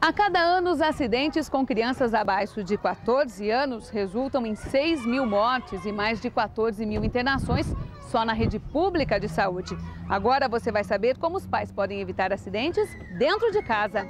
A cada ano, os acidentes com crianças abaixo de 14 anos resultam em 6.000 mortes e mais de 14.000 internações só na rede pública de saúde. Agora você vai saber como os pais podem evitar acidentes dentro de casa.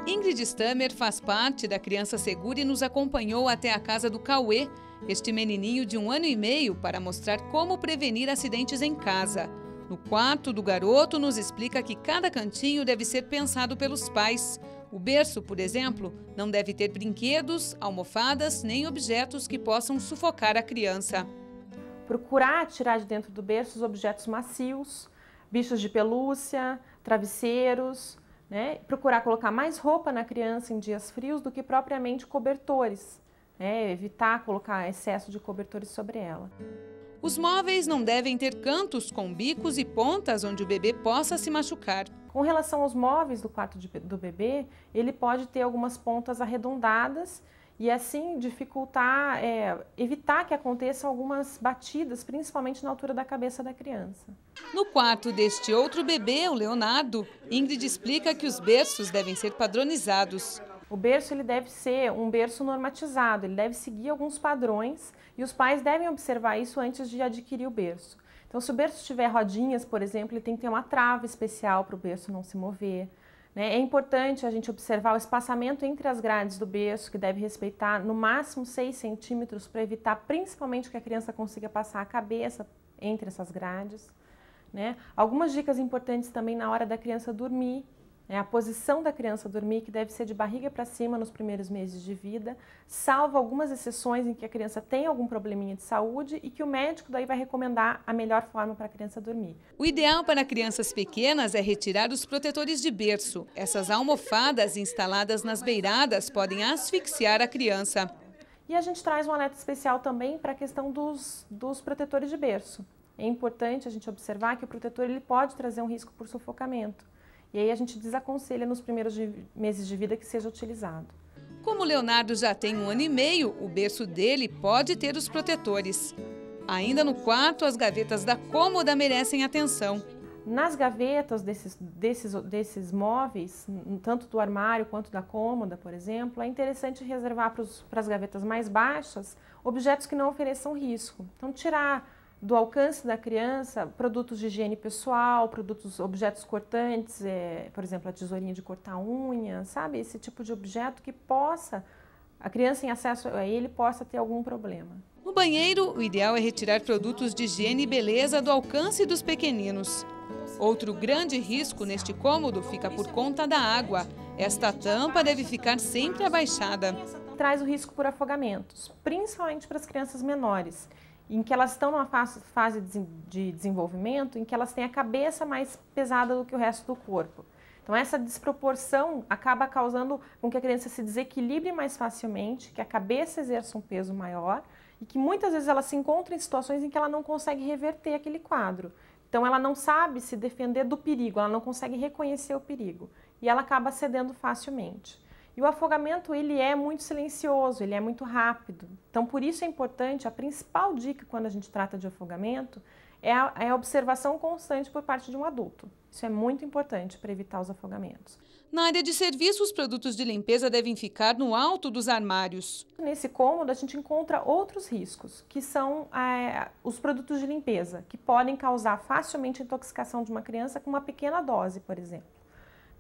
Ingrid Stammer faz parte da Criança Segura e nos acompanhou até a casa do Cauê, este menininho de 1 ano e meio, para mostrar como prevenir acidentes em casa. No quarto do garoto, nos explica que cada cantinho deve ser pensado pelos pais. O berço, por exemplo, não deve ter brinquedos, almofadas, nem objetos que possam sufocar a criança. Procurar tirar de dentro do berço os objetos macios, bichos de pelúcia, travesseiros, né? Procurar colocar mais roupa na criança em dias frios do que propriamente cobertores. Evitar colocar excesso de cobertores sobre ela. Os móveis não devem ter cantos com bicos e pontas onde o bebê possa se machucar. Com relação aos móveis do quarto do bebê, ele pode ter algumas pontas arredondadas e assim dificultar, evitar que aconteçam algumas batidas, principalmente na altura da cabeça da criança. No quarto deste outro bebê, o Leonardo, Ingrid explica que os berços devem ser padronizados. O berço ele deve ser um berço normatizado, ele deve seguir alguns padrões e os pais devem observar isso antes de adquirir o berço. Então, se o berço tiver rodinhas, por exemplo, ele tem que ter uma trava especial para o berço não se mover. É importante a gente observar o espaçamento entre as grades do berço, que deve respeitar no máximo 6 centímetros para evitar principalmente que a criança consiga passar a cabeça entre essas grades. Algumas dicas importantes também na hora da criança dormir. A posição da criança dormir, que deve ser de barriga para cima nos primeiros meses de vida, salvo algumas exceções em que a criança tem algum probleminha de saúde e que o médico daí vai recomendar a melhor forma para a criança dormir. O ideal para crianças pequenas é retirar os protetores de berço. Essas almofadas instaladas nas beiradas podem asfixiar a criança. E a gente traz um alerta especial também para a questão dos protetores de berço. É importante a gente observar que o protetor ele pode trazer um risco por sufocamento. E aí a gente desaconselha nos primeiros meses de vida que seja utilizado. Como o Leonardo já tem 1 ano e meio, o berço dele pode ter os protetores. Ainda no quarto, as gavetas da cômoda merecem atenção. Nas gavetas desses móveis, tanto do armário quanto da cômoda, por exemplo, é interessante reservar para as gavetas mais baixas objetos que não ofereçam risco. Então, tirar do alcance da criança produtos de higiene pessoal, objetos cortantes, por exemplo, a tesourinha de cortar unha, sabe? Esse tipo de objeto que a criança em acesso a ele possa ter algum problema. No banheiro, o ideal é retirar produtos de higiene e beleza do alcance dos pequeninos. Outro grande risco neste cômodo fica por conta da água. Esta tampa deve ficar sempre abaixada. Traz o risco por afogamentos, principalmente para as crianças menores, em que elas estão numa fase de desenvolvimento, em que elas têm a cabeça mais pesada do que o resto do corpo. Então, essa desproporção acaba causando com que a criança se desequilibre mais facilmente, que a cabeça exerça um peso maior e que muitas vezes ela se encontra em situações em que ela não consegue reverter aquele quadro. Então, ela não sabe se defender do perigo, ela não consegue reconhecer o perigo e ela acaba cedendo facilmente. E o afogamento, ele é muito silencioso, ele é muito rápido. Então, por isso é importante, a principal dica quando a gente trata de afogamento é a observação constante por parte de um adulto. Isso é muito importante para evitar os afogamentos. Na área de serviço, os produtos de limpeza devem ficar no alto dos armários. Nesse cômodo, a gente encontra outros riscos, que são os produtos de limpeza, que podem causar facilmente a intoxicação de uma criança com uma pequena dose, por exemplo.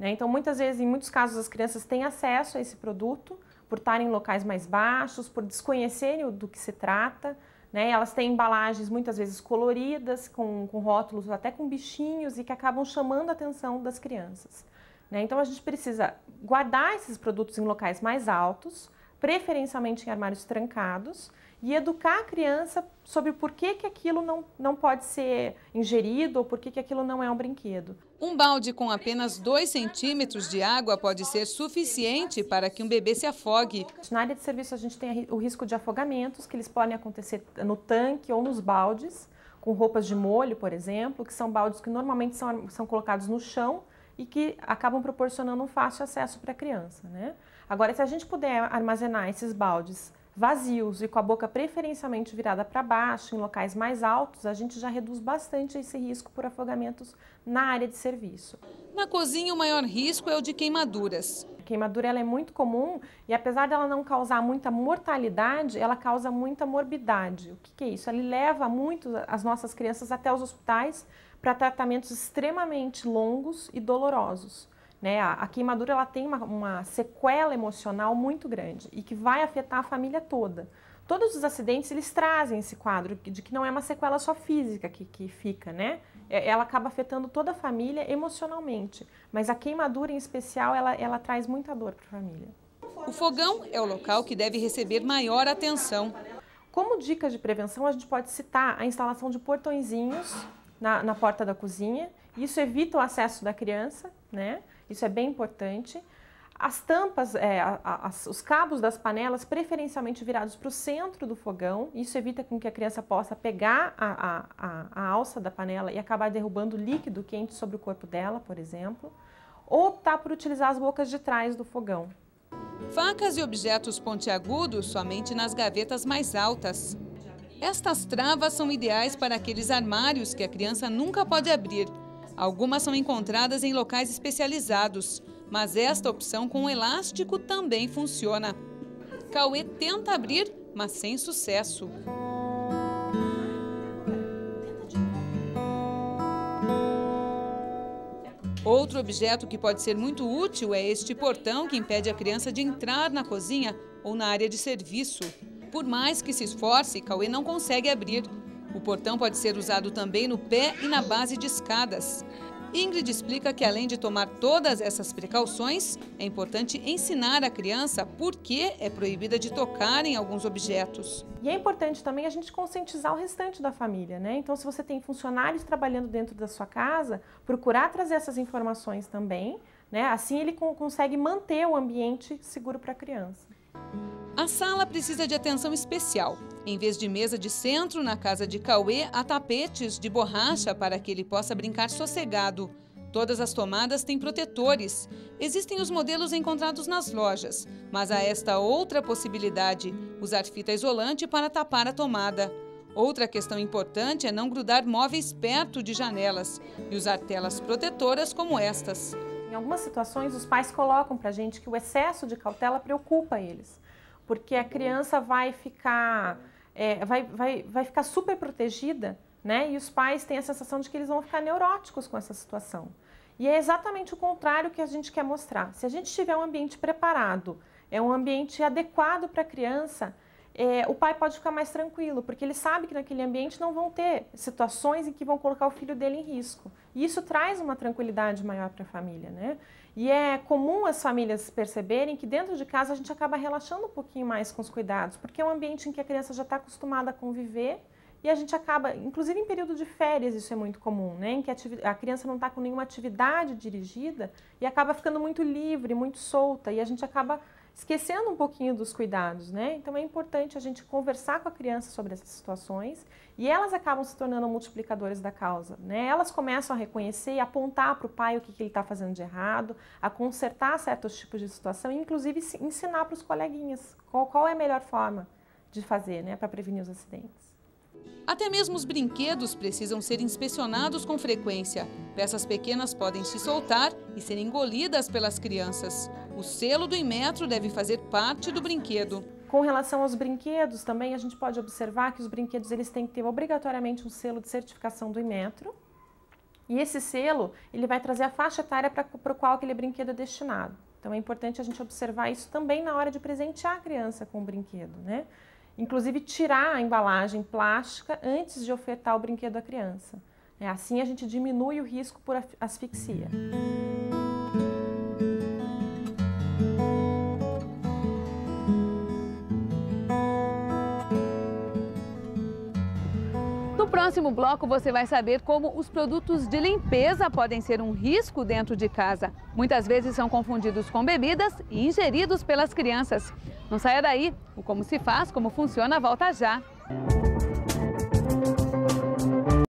Então, muitas vezes, em muitos casos, as crianças têm acesso a esse produto por estarem em locais mais baixos, por desconhecerem do que se trata. Elas têm embalagens muitas vezes coloridas, com rótulos até com bichinhos e que acabam chamando a atenção das crianças. Então, a gente precisa guardar esses produtos em locais mais altos, preferencialmente em armários trancados, e educar a criança sobre por que aquilo não pode ser ingerido ou por que aquilo não é um brinquedo. Um balde com apenas 2 centímetros de água pode ser suficiente para que um bebê se afogue. Na área de serviço a gente tem o risco de afogamentos, que eles podem acontecer no tanque ou nos baldes, com roupas de molho, por exemplo, que são baldes que normalmente são colocados no chão e que acabam proporcionando um fácil acesso para a criança. Agora, se a gente puder armazenar esses baldes vazios e com a boca preferencialmente virada para baixo, em locais mais altos, a gente já reduz bastante esse risco por afogamentos na área de serviço. Na cozinha, o maior risco é o de queimaduras. A queimadura ela é muito comum e, apesar dela não causar muita mortalidade, ela causa muita morbidade. O que é isso? Ela leva muito as nossas crianças até os hospitais para tratamentos extremamente longos e dolorosos. A queimadura ela tem uma sequela emocional muito grande e que vai afetar a família toda. Todos os acidentes eles trazem esse quadro de que não é uma sequela só física que fica, né? Ela acaba afetando toda a família emocionalmente, mas a queimadura em especial ela traz muita dor para a família. O fogão é o local que deve receber maior atenção. Como dica de prevenção, a gente pode citar a instalação de portõezinhos na porta da cozinha. Isso evita o acesso da criança, né? Isso é bem importante. As tampas, os cabos das panelas preferencialmente virados para o centro do fogão. Isso evita com que a criança possa pegar a alça da panela e acabar derrubando líquido quente sobre o corpo dela, por exemplo. Ou optar por utilizar as bocas de trás do fogão. Facas e objetos pontiagudos somente nas gavetas mais altas. Estas travas são ideais para aqueles armários que a criança nunca pode abrir. Algumas são encontradas em locais especializados, mas esta opção com elástico também funciona. Cauê tenta abrir, mas sem sucesso. Outro objeto que pode ser muito útil é este portão que impede a criança de entrar na cozinha ou na área de serviço. Por mais que se esforce, Cauê não consegue abrir. O portão pode ser usado também no pé e na base de escadas. Ingrid explica que, além de tomar todas essas precauções, é importante ensinar a criança por que é proibida de tocar em alguns objetos. E é importante também a gente conscientizar o restante da família, né? Então, se você tem funcionários trabalhando dentro da sua casa, procurar trazer essas informações também, né? Assim ele consegue manter o ambiente seguro para a criança. A sala precisa de atenção especial. Em vez de mesa de centro, na casa de Cauê, há tapetes de borracha para que ele possa brincar sossegado. Todas as tomadas têm protetores. Existem os modelos encontrados nas lojas, mas há esta outra possibilidade, usar fita isolante para tapar a tomada. Outra questão importante é não grudar móveis perto de janelas e usar telas protetoras como estas. Em algumas situações, os pais colocam para a gente que o excesso de cautela preocupa eles, porque a criança vai ficar super protegida, né? E os pais têm a sensação de que eles vão ficar neuróticos com essa situação. E é exatamente o contrário que a gente quer mostrar. Se a gente tiver um ambiente preparado, um ambiente adequado para a criança, o pai pode ficar mais tranquilo, porque ele sabe que naquele ambiente não vão ter situações em que vão colocar o filho dele em risco. E isso traz uma tranquilidade maior para a família, né? E é comum as famílias perceberem que dentro de casa a gente acaba relaxando um pouquinho mais com os cuidados, porque é um ambiente em que a criança já está acostumada a conviver e a gente acaba, inclusive em período de férias isso é muito comum, né? Em que a criança não está com nenhuma atividade dirigida e acaba ficando muito livre, muito solta, e a gente acaba esquecendo um pouquinho dos cuidados, né? Então é importante a gente conversar com a criança sobre essas situações e elas acabam se tornando multiplicadores da causa, né? Elas começam a reconhecer e apontar para o pai o que ele está fazendo de errado, a consertar certos tipos de situação e inclusive ensinar para os coleguinhas qual é a melhor forma de fazer, né, para prevenir os acidentes. Até mesmo os brinquedos precisam ser inspecionados com frequência. Peças pequenas podem se soltar e ser engolidas pelas crianças. O selo do Inmetro deve fazer parte do brinquedo. Com relação aos brinquedos, também a gente pode observar que os brinquedos eles têm que ter obrigatoriamente um selo de certificação do Inmetro. E esse selo ele vai trazer a faixa etária para o qual aquele brinquedo é destinado. Então é importante a gente observar isso também na hora de presentear a criança com o brinquedo, né? Inclusive tirar a embalagem plástica antes de ofertar o brinquedo à criança. Assim a gente diminui o risco por asfixia. No próximo bloco você vai saber como os produtos de limpeza podem ser um risco dentro de casa. Muitas vezes são confundidos com bebidas e ingeridos pelas crianças. Não saia daí, o Como Se Faz, Como Funciona volta já.